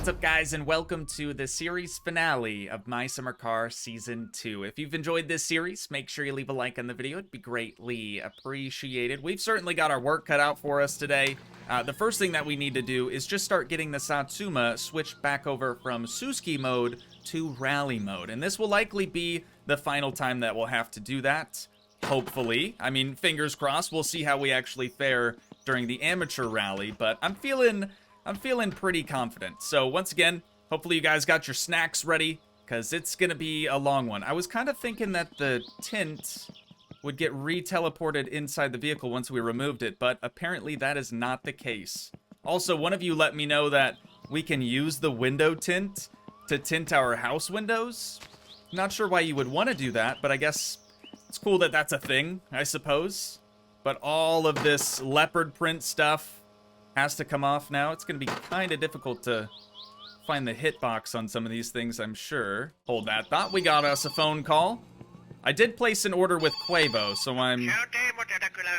What's up, guys, and welcome to the series finale of My Summer Car Season 2. If you've enjoyed this series, make sure you leave a like on the video. It'd be greatly appreciated. We've certainly got our work cut out for us today. The first thing that we need to do is just start getting the Satsuma switched back over from Toogii mode to rally mode. And this will likely be the final time that we'll have to do that. Hopefully. I mean, fingers crossed. We'll see how we actually fare during the amateur rally, but I'm feeling pretty confident. So once again, hopefully you guys got your snacks ready, because it's gonna be a long one. I was kind of thinking that the tint would get re-teleported inside the vehicle once we removed it, but apparently that is not the case. Also, one of you let me know that we can use the window tint to tint our house windows. Not sure why you would want to do that, but I guess it's cool that that's a thing, I suppose. But all of this leopard print stuff has to come off now. It's going to be kind of difficult to find the hitbox on some of these things, I'm sure. Hold that thought. We got us a phone call. I did place an order with Quavo, so I'm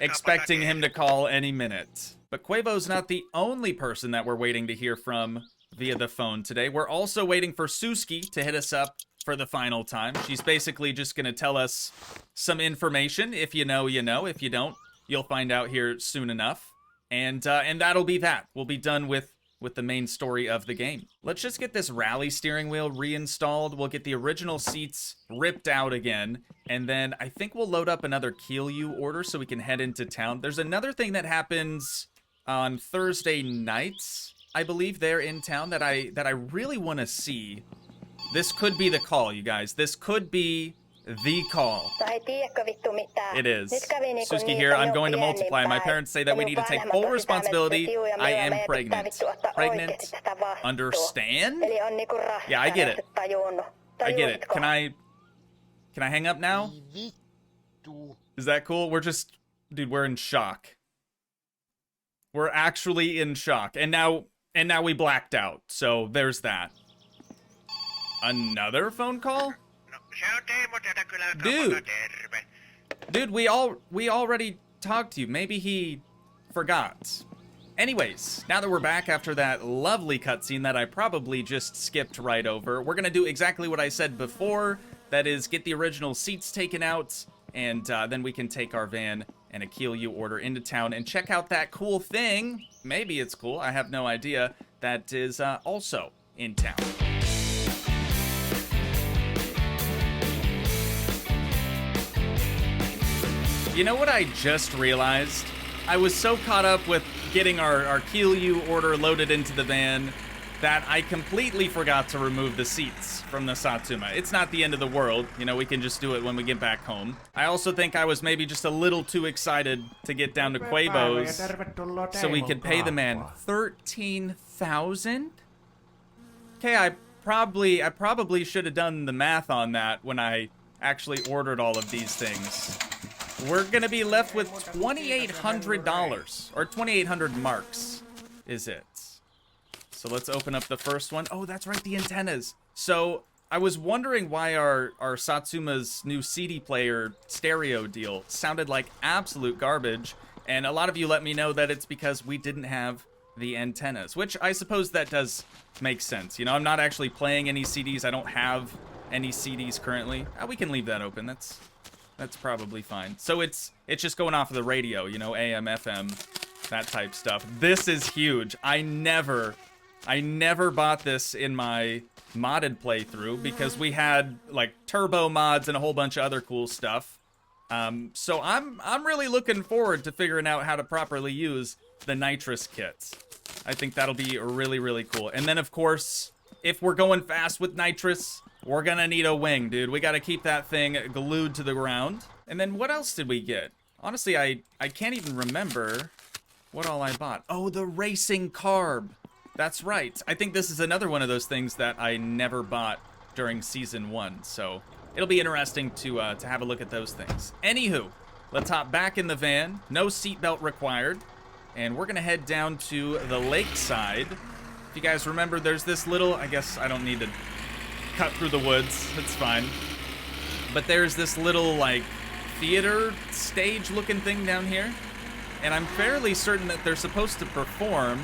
expecting him to call any minute. But Quavo's not the only person that we're waiting to hear from via the phone today. We're also waiting for Toogii to hit us up for the final time. She's basically just going to tell us some information. If you know, you know. If you don't, you'll find out here soon enough. And that'll be that. We'll be done with the main story of the game. Let's just get this rally steering wheel reinstalled. We'll get the original seats ripped out again. And then I think we'll load up another Kill order so we can head into town. There's another thing that happens on Thursday nights, I believe, there in town that I really want to see. This could be the call, you guys. This could be the call. It is. Toogii here. I'm going to multiply. My parents say that we need to take full responsibility. I am pregnant. Pregnant? Understand? Yeah, I get it. I get it. Can I hang up now? Is that cool? Dude, we're in shock. We're actually in shock. And now we blacked out. So there's that. Another phone call? Dude, we already talked to you. Maybe he forgot. Anyways, now that we're back after that lovely cutscene that I probably just skipped right over, we're gonna do exactly what I said before. That is, get the original seats taken out, and then we can take our van and a Kill order into town and check out that cool thing. Maybe it's cool. I have no idea. That is also in town. You know what I just realized? I was so caught up with getting our Kill order loaded into the van that I completely forgot to remove the seats from the Satsuma. It's not the end of the world. You know, we can just do it when we get back home. I also think I was maybe just a little too excited to get down to Quavo's so we could pay the man $13,000? Okay, I probably should have done the math on that when I actually ordered all of these things. We're gonna be left with $2,800, or 2,800 marks, is it? So let's open up the first one. Oh, that's right, the antennas. So I was wondering why our Satsuma's new CD player stereo deal sounded like absolute garbage, and a lot of you let me know that it's because we didn't have the antennas, which I suppose that does make sense. You know, I'm not actually playing any CDs. I don't have any CDs currently. We can leave that open. That's probably fine. So it's just going off of the radio, you know, AM, FM, that type stuff. This is huge. I never bought this in my modded playthrough because we had like turbo mods and a whole bunch of other cool stuff. So I'm really looking forward to figuring out how to properly use the nitrous kits. I think that'll be really, really cool. And then of course, if we're going fast with nitrous, we're gonna need a wing, dude. We gotta keep that thing glued to the ground. And then what else did we get? Honestly, I can't even remember what all I bought. Oh, the racing carb. That's right. I think this is another one of those things that I never bought during Season 1. So it'll be interesting to have a look at those things. Anywho, let's hop back in the van. No seatbelt required. And we're gonna head down to the lakeside. If you guys remember, there's this little, I guess I don't need to cut through the woods, it's fine. But there's this little, like, theater stage looking thing down here. And I'm fairly certain that they're supposed to perform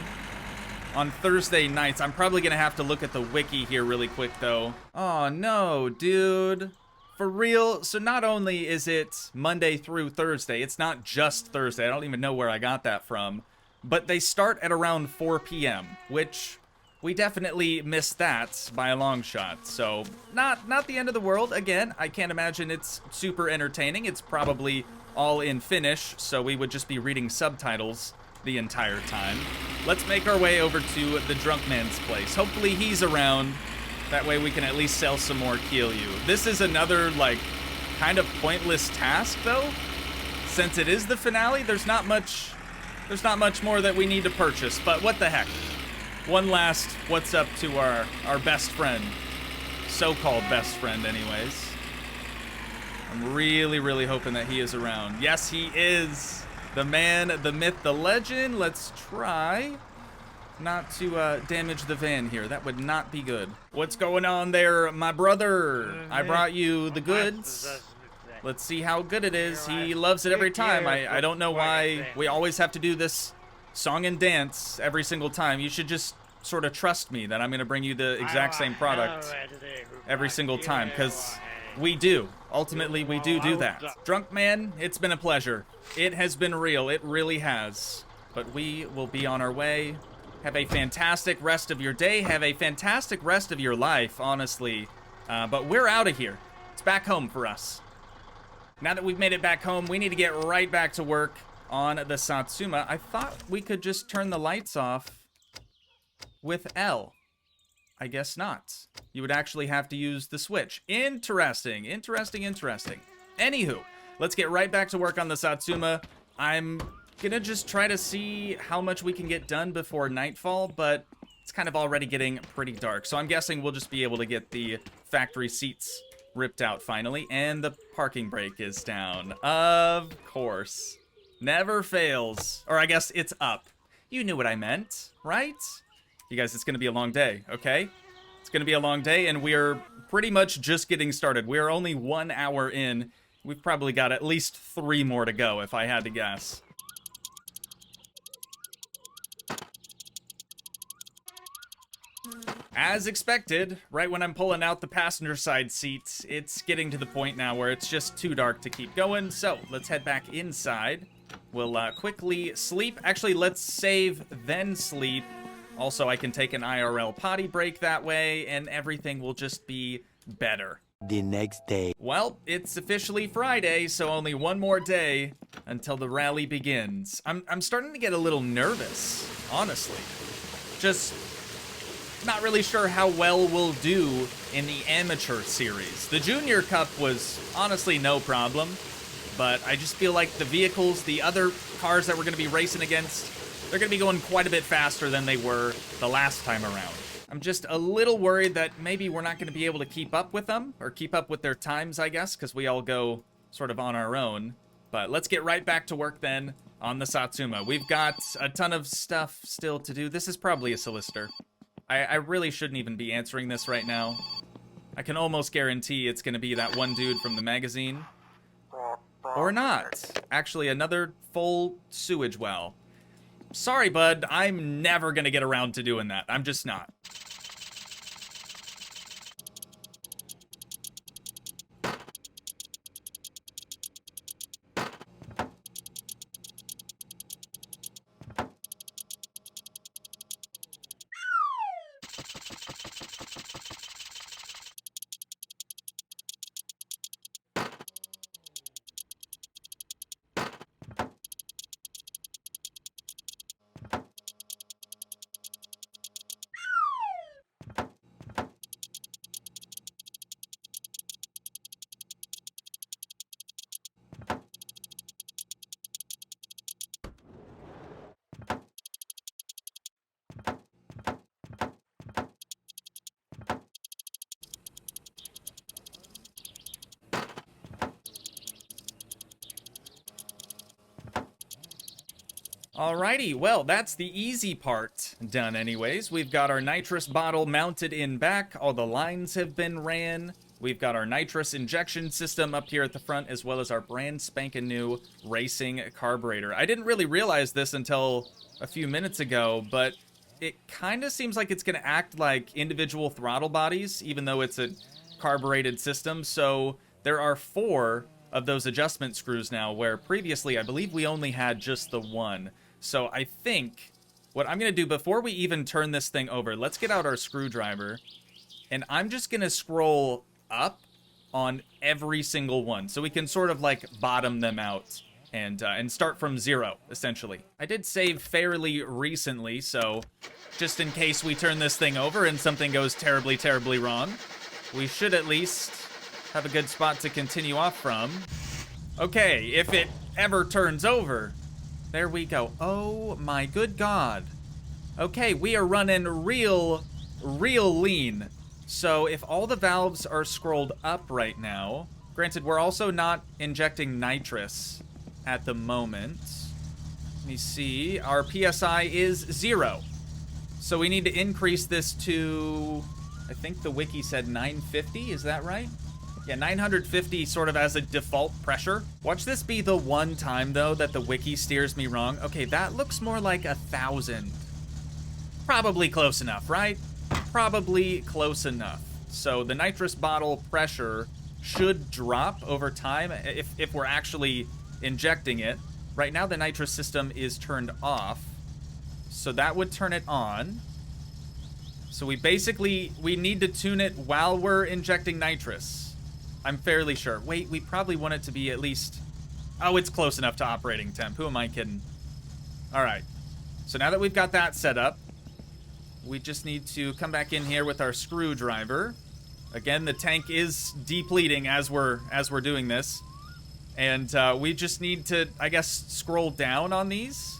on Thursday nights. I'm probably gonna have to look at the wiki here really quick, though. Oh, no, dude. For real? So not only is it Monday through Thursday, it's not just Thursday. I don't even know where I got that from. But they start at around 4 p.m., which we definitely missed that by a long shot. So not the end of the world. Again, I can't imagine it's super entertaining. It's probably all in Finnish, so we would just be reading subtitles the entire time. Let's make our way over to the drunk man's place. Hopefully he's around. That way we can at least sell some more Kiryu. This is another, like, kind of pointless task, though. Since it is the finale, there's not much more that we need to purchase, but what the heck. One last what's up to our best friend. So-called best friend, anyways. I'm really, really hoping that he is around. Yes, he is. The man, the myth, the legend. Let's try not to damage the van here. That would not be good. What's going on there, my brother? I brought you the goods. Let's see how good it is. He loves it every time. I don't know why we always have to do this song and dance every single time. You should just sort of trust me that I'm going to bring you the exact same product every single time, because we do. Ultimately, we do that. Drunk man, it's been a pleasure. It has been real. It really has. But we will be on our way. Have a fantastic rest of your day. Have a fantastic rest of your life, honestly. But we're out of here. It's back home for us. Now that we've made it back home, we need to get right back to work on the Satsuma. I thought we could just turn the lights off with L. I guess not. You would actually have to use the switch. Interesting. Anywho, let's get right back to work on the Satsuma. I'm gonna just try to see how much we can get done before nightfall, but it's kind of already getting pretty dark. So I'm guessing we'll just be able to get the factory seats ripped out finally, and the parking brake is down. Of course. Never fails. Or I guess it's up. You knew what I meant, right? You guys, it's gonna be a long day, okay? It's gonna be a long day, and we're pretty much just getting started. We're only 1 hour in. We've probably got at least 3 more to go, if I had to guess. As expected, right when I'm pulling out the passenger side seats, it's getting to the point now where it's just too dark to keep going, so let's head back inside. We'll quickly sleep. Actually, let's save, then sleep. Also, I can take an IRL potty break that way, and everything will just be better. The next day. Well, it's officially Friday, so only one more day until the rally begins. I'm starting to get a little nervous, honestly. Just not really sure how well we'll do in the amateur series. The Junior Cup was honestly no problem, but I just feel like the vehicles, the other cars that we're going to be racing against, they're going to be going quite a bit faster than they were the last time around. I'm just a little worried that maybe we're not going to be able to keep up with them, or keep up with their times, I guess, because we all go sort of on our own. But let's get right back to work then on the Satsuma. We've got a ton of stuff still to do. This is probably a solicitor. I really shouldn't even be answering this right now. I can almost guarantee it's going to be that one dude from the magazine. Or not. Actually, another full sewage well. Sorry, bud. I'm never going to get around to doing that. I'm just not. Alrighty, well, that's the easy part done anyways. We've got our nitrous bottle mounted in back. All the lines have been ran. We've got our nitrous injection system up here at the front, as well as our brand spanking new racing carburetor. I didn't really realize this until a few minutes ago, but it kind of seems like it's going to act like individual throttle bodies, even though it's a carbureted system. So there are 4 of those adjustment screws now, where previously I believe we only had just the one. So I think what I'm going to do before we even turn this thing over, let's get out our screwdriver, and I'm just going to scroll up on every single one so we can sort of like bottom them out and start from 0, essentially. I did save fairly recently, so just in case we turn this thing over and something goes terribly, terribly wrong, we should at least have a good spot to continue off from. Okay, if it ever turns over, there we go. Oh my good God. Okay, we are running real lean. So if all the valves are scrolled up right now, granted, we're also not injecting nitrous at the moment. Let me see. Our PSI is 0. So we need to increase this to, I think the wiki said 950. Is that right? Yeah, 950 sort of as a default pressure. Watch this be the one time, though, that the wiki steers me wrong. Okay, that looks more like 1,000. Probably close enough, right? Probably close enough. So the nitrous bottle pressure should drop over time if we're actually injecting it. Right now the nitrous system is turned off, so that would turn it on. So we need to tune it while we're injecting nitrous. I'm fairly sure. Wait, we probably want it to be at least... Oh, it's close enough to operating temp. Who am I kidding? All right. So now that we've got that set up, we just need to come back in here with our screwdriver. Again, the tank is depleting as we're doing this. And we just need to, I guess, scroll down on these.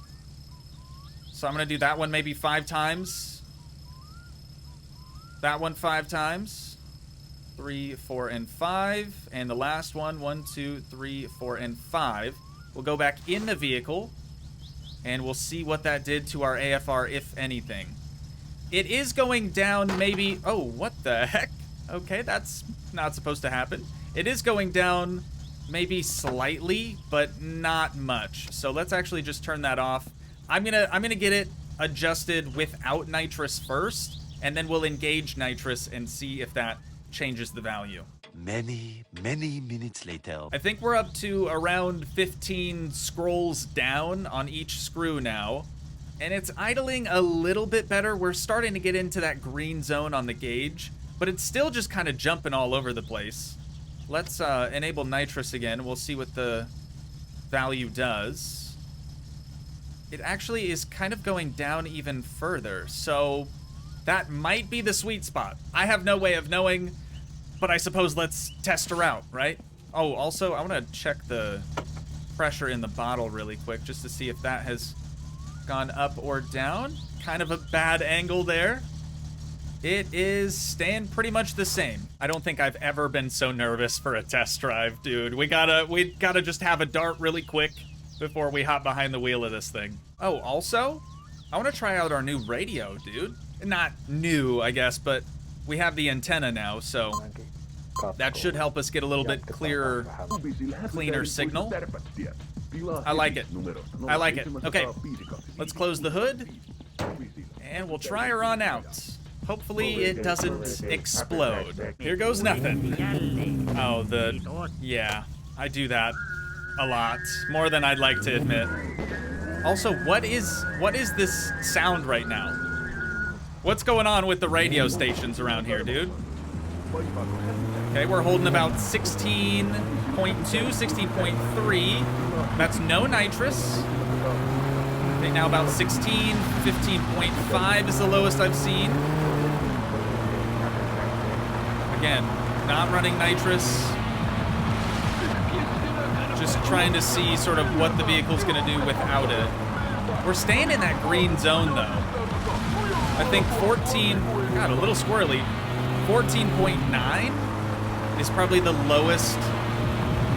So I'm going to do that one maybe 5 times. That one 5 times. 3, 4, and 5. And the last one, 1, 2, 3, 4, and 5. We'll go back in the vehicle, and we'll see what that did to our AFR, if anything. It is going down maybe... Oh, what the heck? Okay, that's not supposed to happen. It is going down maybe slightly, but not much. So let's actually just turn that off. I'm gonna get it adjusted without nitrous first, and then we'll engage nitrous and see if that changes the value. Many minutes later. I think we're up to around 15 scrolls down on each screw now, and it's idling a little bit better. We're starting to get into that green zone on the gauge, but it's still just kind of jumping all over the place. Let's enable nitrous again. We'll see what the value does. It actually is kind of going down even further, so that might be the sweet spot. I have no way of knowing, but I suppose let's test her out, right? Oh, also, I want to check the pressure in the bottle really quick just to see if that has gone up or down. Kind of a bad angle there. It is staying pretty much the same. I don't think I've ever been so nervous for a test drive, dude. We gotta just have a dart really quick before we hop behind the wheel of this thing. Oh, also, I want to try out our new radio, dude. Not new, I guess, but we have the antenna now, so that should help us get a little bit clearer, cleaner signal. I like it. I like it. Okay, let's close the hood, and we'll try her on out. Hopefully it doesn't explode. Here goes nothing. Oh, yeah, I do that a lot. More than I'd like to admit. Also, what is this sound right now? What's going on with the radio stations around here, dude? Okay, we're holding about 16.2, 16.3. That's no nitrous. Okay, now about 16, 15.5 is the lowest I've seen. Again, not running nitrous. Just trying to see sort of what the vehicle's gonna do without it. We're staying in that green zone though. I think 14, God, a little squirrely. 14.9 is probably the lowest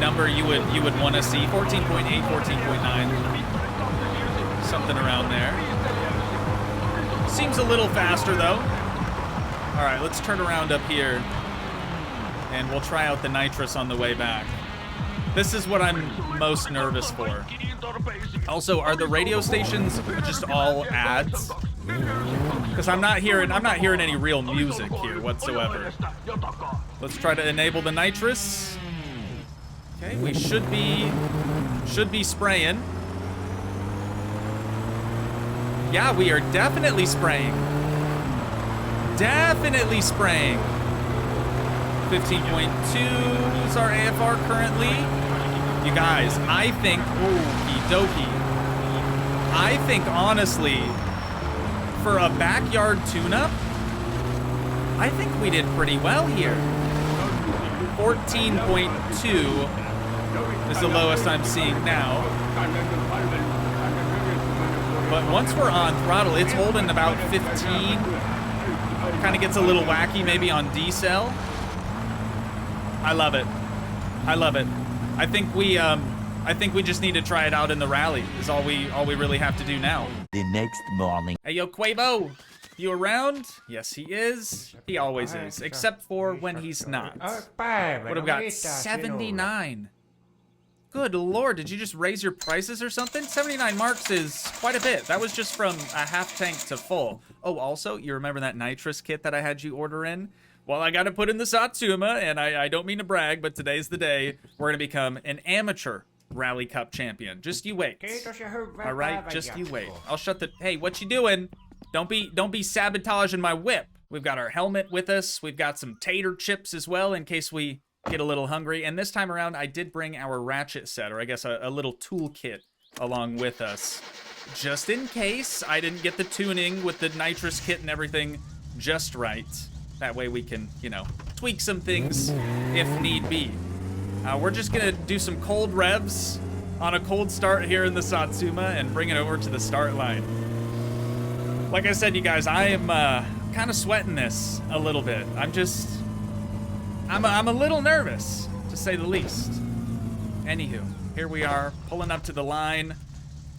number you would want to see. 14.8, 14.9. Something around there. Seems a little faster though. All right, let's turn around up here and we'll try out the nitrous on the way back. This is what I'm most nervous for. Also, are the radio stations just all ads? Because I'm not hearing any real music here whatsoever. Let's try to enable the nitrous. Okay, we should be spraying. Yeah, we are definitely spraying. Definitely spraying. 15.2 is our AFR currently. You guys, I think, okie dokie. I think honestly, for a backyard tune-up, I think we did pretty well here. 14.2 is the lowest I'm seeing now. But once we're on throttle, it's holding about 15. Kind of gets a little wacky maybe on decel. I love it. I love it. I think we just need to try it out in the rally. Is all we really have to do now. The next morning. Hey, yo, Quavo, you around? Yes, he is. He always is, except for when he's not. What have we got? 79. Good lord, did you just raise your prices or something? 79 marks is quite a bit. That was just from a half tank to full. Oh, also, you remember that nitrous kit that I had you order in? Well, I got to put in the Satsuma, and I don't mean to brag, but today's the day we're going to become an amateur Rally Cup champion. Just you wait. All right, just you wait. I'll shut the... Hey, what you doing? Don't be sabotaging my whip. We've got our helmet with us. We've got some tater chips as well in case we get a little hungry. And this time around, I did bring our ratchet set, or I guess a little tool kit along with us. Just in case I didn't get the tuning with the nitrous kit and everything just right. That way we can, you know, tweak some things if need be. We're just gonna do some cold revs on a cold start here in the Satsuma and bring it over to the start line. Like I said, you guys, I am kind of sweating this a little bit. I'm a little nervous, to say the least. Anywho, here we are, pulling up to the line.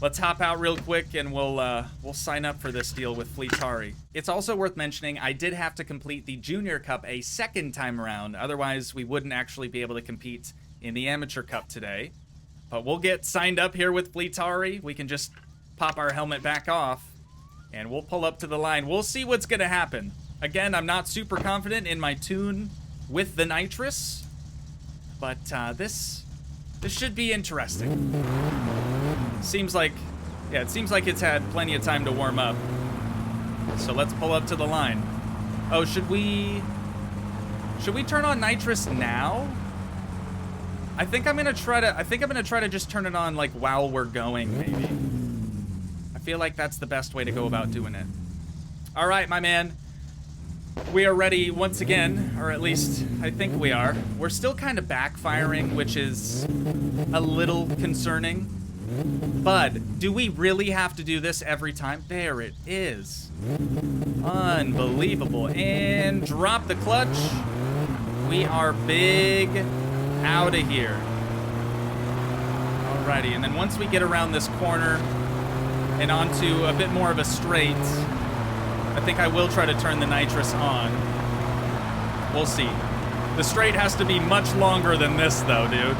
Let's hop out real quick and we'll sign up for this deal with Toogii. It's also worth mentioning I did have to complete the Junior Cup a second time around, otherwise we wouldn't actually be able to compete in the Amateur Cup today. But we'll get signed up here with Toogii. We can just pop our helmet back off and we'll pull up to the line. We'll see what's gonna happen. Again, I'm not super confident in my tune with the nitrous, but this should be interesting. Seems like, yeah, it seems like it's had plenty of time to warm up. So let's pull up to the line. Oh, should we turn on nitrous now? I think I'm gonna try to just turn it on like while we're going, maybe. I feel like that's the best way to go about doing it. All right, my man. We are ready once again, or at least I think we are. We're still kind of backfiring, which is a little concerning. Bud, do we really have to do this every time? There it is. Unbelievable. And drop the clutch. We are big out of here. Alrighty, and then once we get around this corner and onto a bit more of a straight, I think I will try to turn the nitrous on. We'll see. The straight has to be much longer than this though, dude.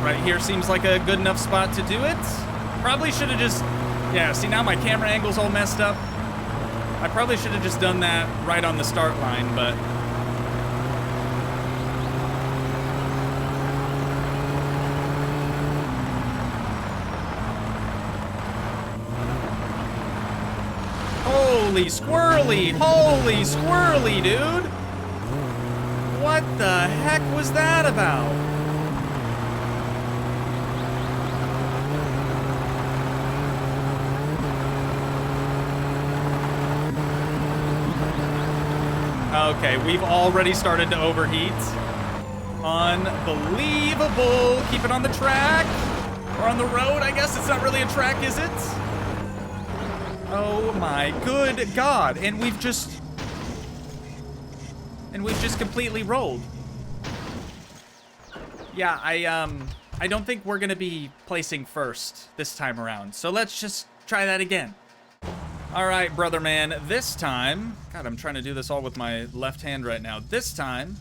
Right here seems like a good enough spot to do it. Probably should have just, yeah, see now my camera angle's all messed up. I probably should have just done that right on the start line, but holy squirrely, dude. What the heck was that about? Okay, we've already started to overheat. Unbelievable. Keep it on the track. Or on the road, I guess. It's not really a track, is it? Oh my good God. And we've just completely rolled. Yeah, I don't think we're gonna be placing first this time around. So let's just try that again. All right, brother man, this time, God, I'm trying to do this all with my left hand right now. This time,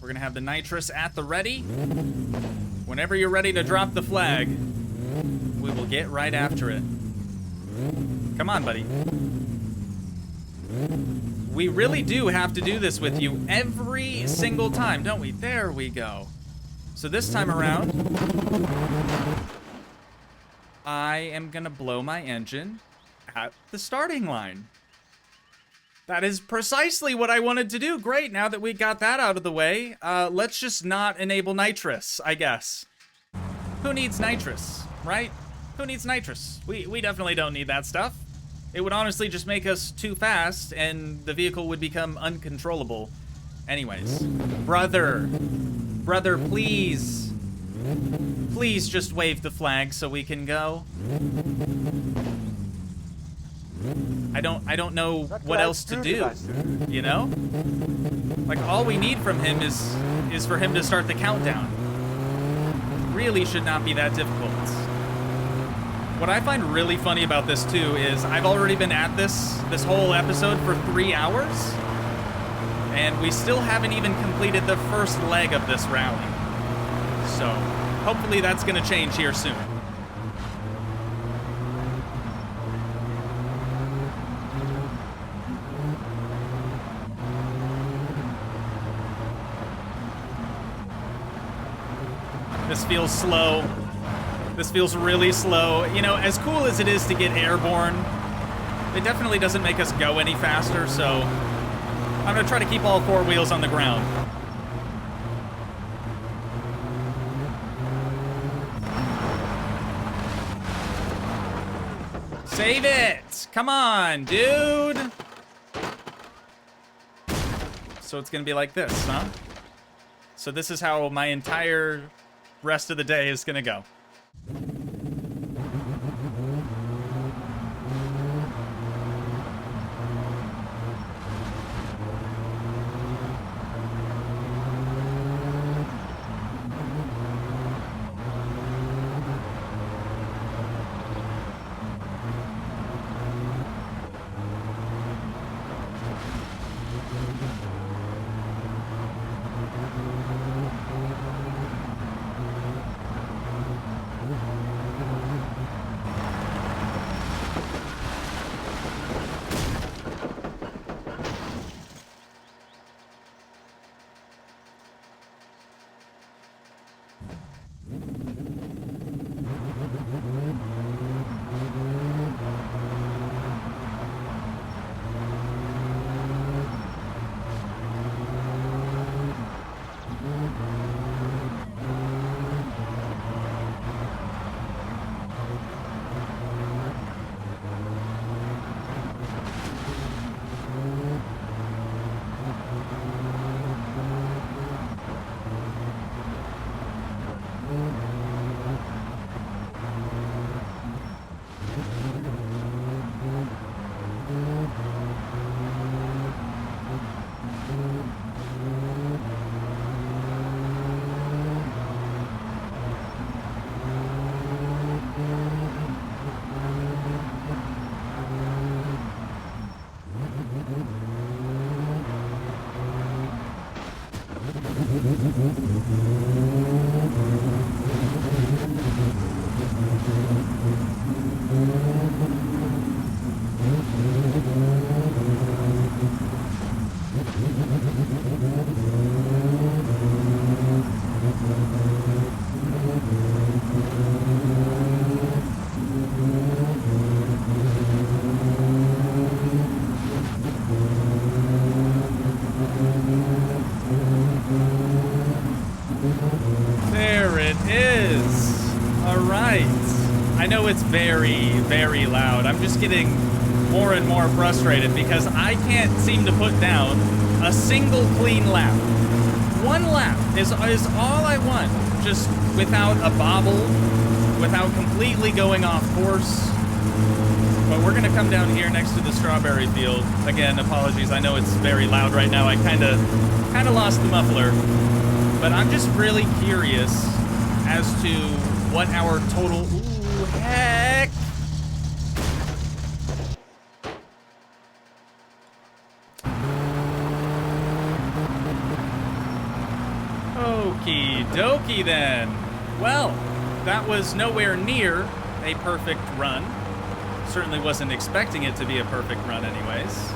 we're gonna have the nitrous at the ready. Whenever you're ready to drop the flag, we will Get right after it. Come on, buddy. We really do have to do this with you every single time, don't we? There we go. So this time around, I am gonna blow my engine at the starting line. That is precisely what I wanted to do. Great, now that we got that out of the way, let's just not enable nitrous, I guess. Who needs nitrous, right? Who needs nitrous? We definitely don't need that stuff. It would honestly just make us too fast, and the vehicle would become uncontrollable. Anyways, brother, please. Please just wave the flag so we can go. I don't know what else to do, you know? Like, all we need from him is for him to start the countdown. Really should not be that difficult. What I find really funny about this too is I've already been at this whole episode for 3 hours, and we still haven't even completed the first leg of this rally. So hopefully that's gonna change here soon. This feels slow. This feels really slow. You know, as cool as it is to get airborne, it definitely doesn't make us go any faster, so I'm gonna try to keep all 4 wheels on the ground. Save it! Come on, dude! So it's gonna be like this, huh? So this is how my entire rest of the day is gonna go. There it is. All right. I know it's very, very loud. I'm just getting more and more frustrated because I can't seem to put down a single clean lap. One lap is all I want, just without a bobble, without completely going off course. But we're gonna come down here next to the strawberry field. Again, apologies, I know it's very loud right now. I kinda lost the muffler. But I'm just really curious as to what our total... Ooh, heck! Okie dokie then. Well, that was nowhere near a perfect run. Certainly wasn't expecting it to be a perfect run anyways.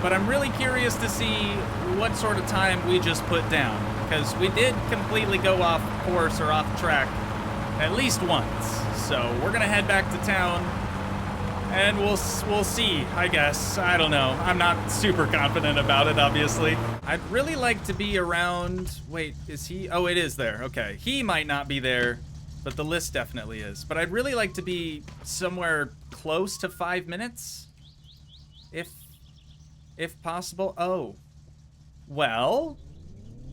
But I'm really curious to see what sort of time we just put down, because we did completely go off course or off track at least once. So we're gonna head back to town, and we'll see, I guess. I don't know. I'm not super confident about it, obviously. I'd really like to be around... Wait, is he... Oh, it is there. Okay. He might not be there, but the list definitely is. But I'd really like to be somewhere close to 5 minutes, if possible. Oh, well,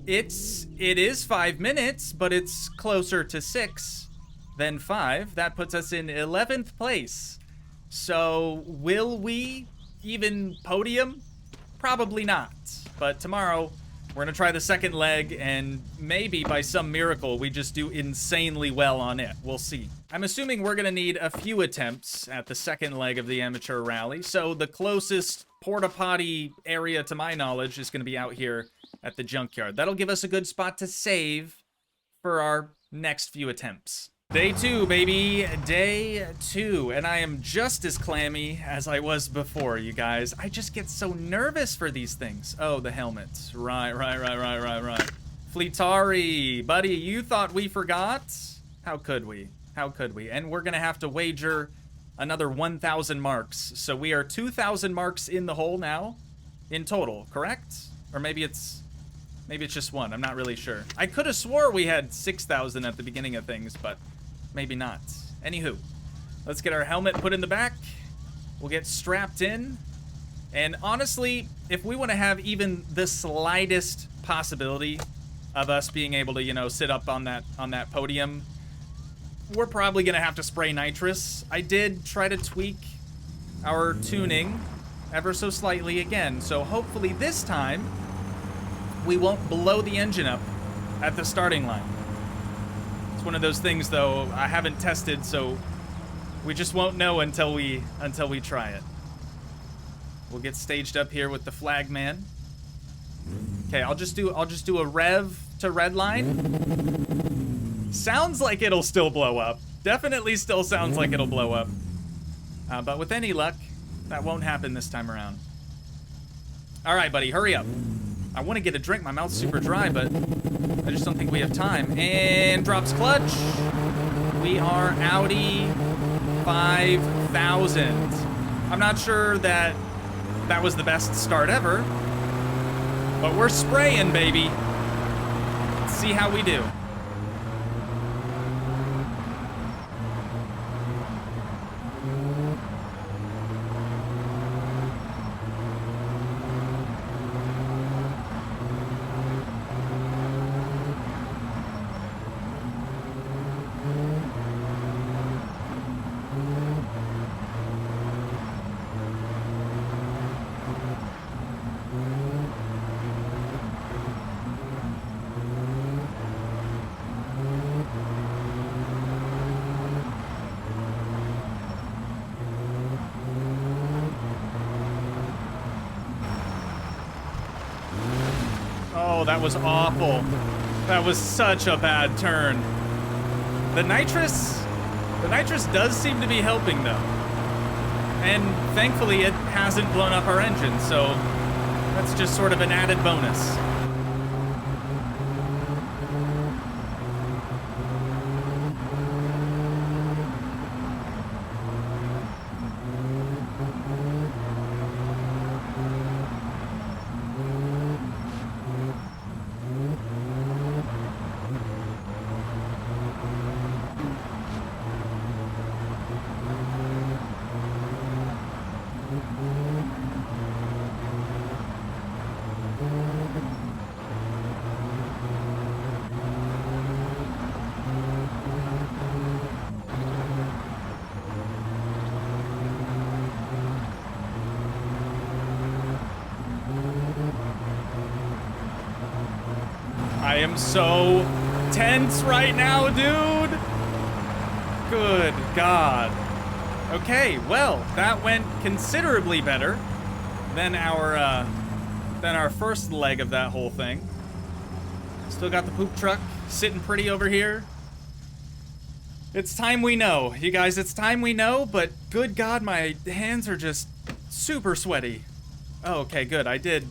it is 5 minutes, but it's closer to 6 than 5. That puts us in 11th place. So will we even podium? Probably not. But tomorrow we're gonna try the second leg, and maybe by some miracle we just do insanely well on it. We'll see. I'm assuming we're gonna need a few attempts at the second leg of the amateur rally, so the closest porta potty area to my knowledge is gonna be out here at the junkyard. That'll give us a good spot to save for our next few attempts. Day 2, baby. Day 2. And I am just as clammy as I was before, you guys. I just get so nervous for these things. Oh, the helmets. Right. Fleetari, buddy, you thought we forgot? How could we? How could we? And we're gonna have to wager another 1,000 marks. So we are 2,000 marks in the hole now, in total, correct? Or maybe it's just one. I'm not really sure. I could have swore we had 6,000 at the beginning of things, but maybe not. Anywho, let's get our helmet put in the back. We'll get strapped in. And honestly, if we want to have even the slightest possibility of us being able to, you know, sit up on that podium, we're probably gonna have to spray nitrous. I did try to tweak our tuning ever so slightly again, so hopefully this time we won't blow the engine up at the starting line. It's one of those things, though, I haven't tested, so we just won't know until we try it. We'll get staged up here with the flagman. Okay, I'll just do a rev to red line. Sounds like it'll still blow up. Definitely still sounds like it'll blow up. But with any luck, that won't happen this time around. All right, buddy, hurry up. I want to get a drink. My mouth's super dry, but I just don't think we have time. And drops clutch. We are Audi 5000. I'm not sure that was the best start ever, but we're spraying, baby. Let's see how we do. Oh, that was awful. That was such a bad turn. The nitrous does seem to be helping, though. And thankfully, it hasn't blown up our engine, so that's just sort of an added bonus. I am so tense right now, dude. Good God. Okay, well, that went considerably better than our first leg of that whole thing. Still got the poop truck sitting pretty over here. It's time we know. You guys, it's time we know, but good God, my hands are just super sweaty. Oh, okay, good. I did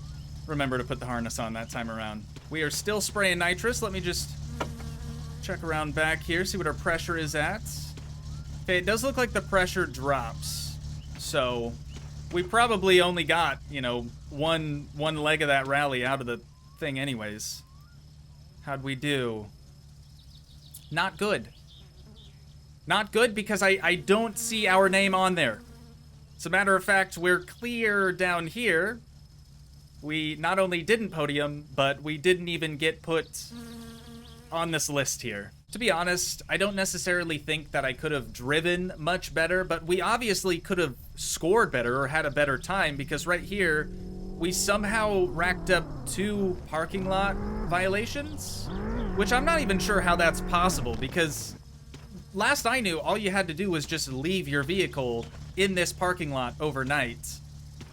remember to put the harness on that time around. We are still spraying nitrous. Let me just check around back here, see what our pressure is at. Okay, it does look like the pressure drops. So we probably only got, you know, one leg of that rally out of the thing anyways. How'd we do? Not good. Not good because I don't see our name on there. As a matter of fact, we're clear down here. We not only didn't podium, but we didn't even get put on this list here. To be honest, I don't necessarily think that I could have driven much better, but we obviously could have scored better or had a better time, because right here, we somehow racked up 2 parking lot violations, which I'm not even sure how that's possible, because last I knew, all you had to do was just leave your vehicle in this parking lot overnight,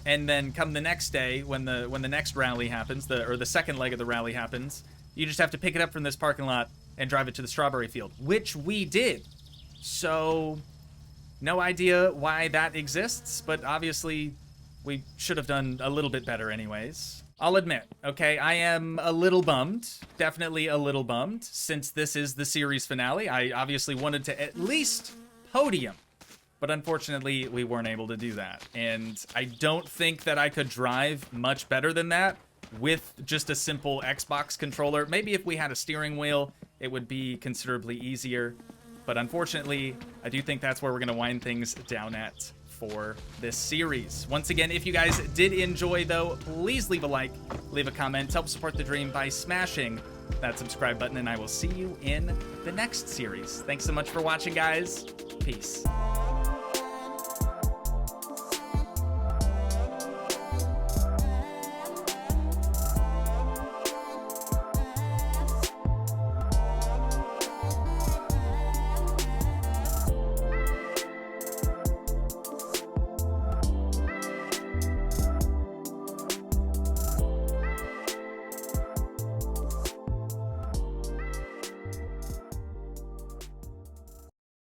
and then come the next day when the next rally happens, or the second leg of the rally happens, you just have to pick it up from this parking lot and drive it to the strawberry field, which we did. So, no idea why that exists, but obviously we should have done a little bit better anyways. I'll admit, okay, I am a little bummed, definitely a little bummed, since this is the series finale. I obviously wanted to at least podium, but unfortunately we weren't able to do that. And I don't think that I could drive much better than that with just a simple Xbox controller. Maybe if we had a steering wheel, it would be considerably easier. But unfortunately, I do think that's where we're going to wind things down at for this series. Once again, if you guys did enjoy, though, please leave a like, leave a comment, help support the dream by smashing that subscribe button, and I will see you in the next series. Thanks so much for watching, guys. Peace.